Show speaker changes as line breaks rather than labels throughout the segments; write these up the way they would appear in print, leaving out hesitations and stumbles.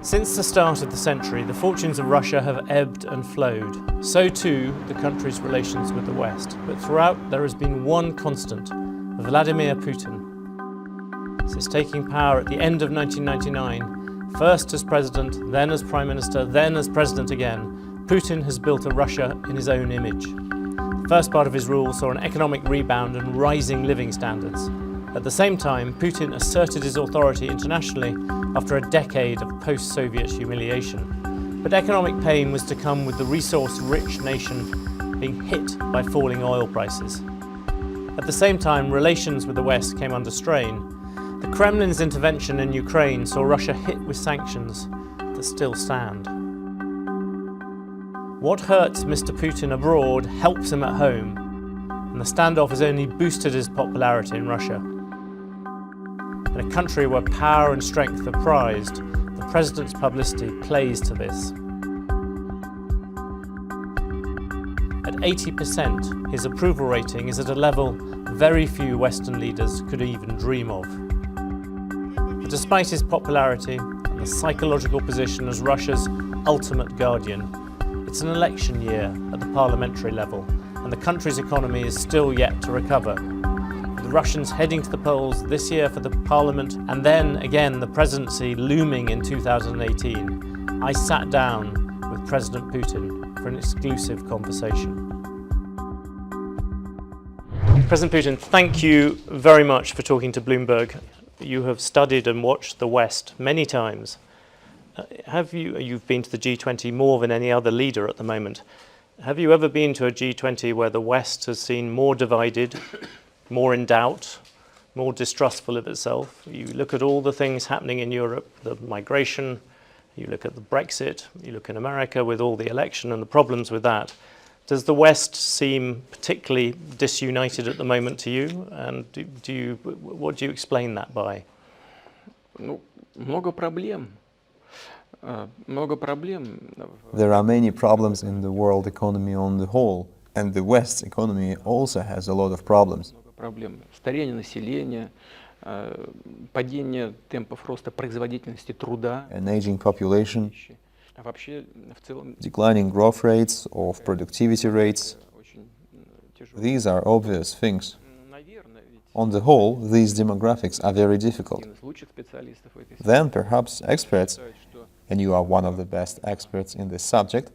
Since the start of the century, the fortunes of Russia have ebbed and flowed. So too the country's relations with the West. But throughout there has been one constant: Vladimir Putin. Since taking power at the end of 1999, first as president, then as prime minister, then as president again, Putin has built a Russia in his own image. The first part of his rule saw an economic rebound and rising living standards. At the same time, Putin asserted his authority internationally after a decade of post-Soviet humiliation. But economic pain was to come with the resource-rich nation being hit by falling oil prices. At the same time, relations with the West came under strain. The Kremlin's intervention in Ukraine saw Russia hit with sanctions that still stand. What hurts Mr. Putin abroad helps him at home, and the standoff has only boosted his popularity in Russia. In a country where power and strength are prized, the president's publicity plays to this. At 80%, his approval rating is at a level very few Western leaders could even dream of. But despite his popularity and the psychological position as Russia's ultimate guardian, it's an election year at the parliamentary level, and the country's economy is still yet to recover. The Russians heading to the polls this year for the parliament, and then again the presidency looming in 2018, I sat down with President Putin for an exclusive conversation. President Putin, thank you very much for talking to Bloomberg. You have studied and watched the West many times. You've been to the G20 more than any other leader at the moment. Have you ever been to a G20 where the West has seen more divided, more in doubt, more distrustful of itself? You look at all the things happening in Europe, the migration, you look at the Brexit, you look in America with all the election and the problems with that. Does the West seem particularly disunited at the moment to you? And what do you explain that by?
There are many problems in the world economy on the whole, and the West economy also has a lot of problems.
Старение населения, падение темпов роста производительности труда,
An aging population, declining growth rates of productivity rates. These are obvious things. On the whole, these demographics are very difficult. Then perhaps experts, and you are one of the best experts in this subject,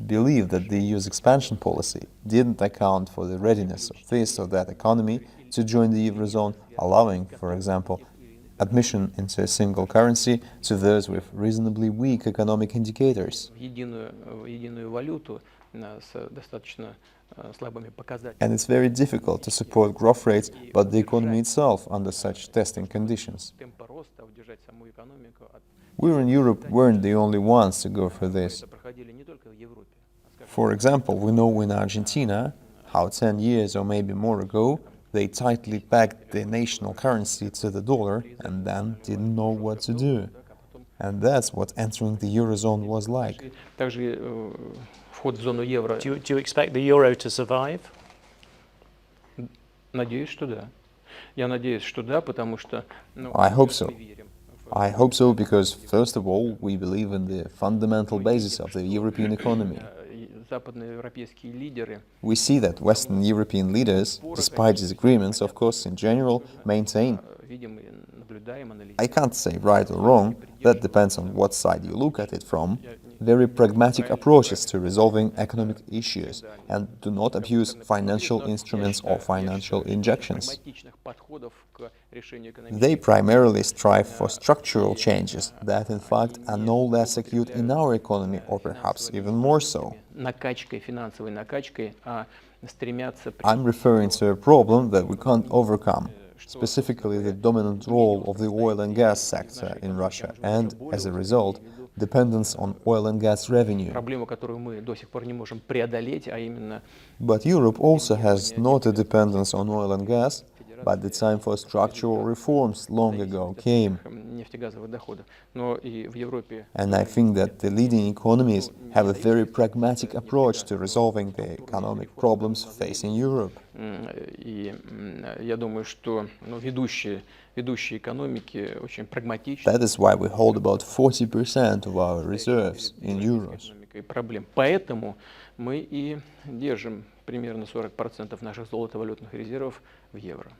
believe that the EU's expansion policy didn't account for the readiness of this or that economy to join the Eurozone, allowing, for example, admission into a single currency to those with reasonably weak economic indicators. And it's very difficult to support growth rates, but the economy itself under such testing conditions. We in Europe weren't the only ones to go through this. For example, we know in Argentina how 10 years or maybe more ago they tightly pegged the national currency to the dollar and then didn't know what to do. And that's what entering the Eurozone was like.
Do you expect the euro to survive?
I hope so. I hope so because, first of all, we believe in the fundamental basis of the European economy. We see that Western European leaders, despite disagreements, of course, in general, maintain, I can't say right or wrong, that depends on what side you look at it from, very pragmatic approaches to resolving economic issues and do not abuse financial instruments or financial injections. They primarily strive for structural changes that, in fact, are no less acute in our economy, or perhaps even more so. I'm referring to a problem that we can't overcome, specifically the dominant role of the oil and gas sector in Russia and, as a result, dependence on oil and gas revenue. But Europe also has not a dependence on oil and gas, But the time for structural reforms long ago came.
нефтегазовых доходов. Но и в Европе
And I think that the leading economies have a very pragmatic approach to resolving the economic problems facing Europe.
и я думаю, что ведущие экономики очень прагматичны.
That is why we hold about 40% of our reserves in euros.
Проблем. Поэтому мы и держим примерно 40% наших золотовалютных резервов в евро.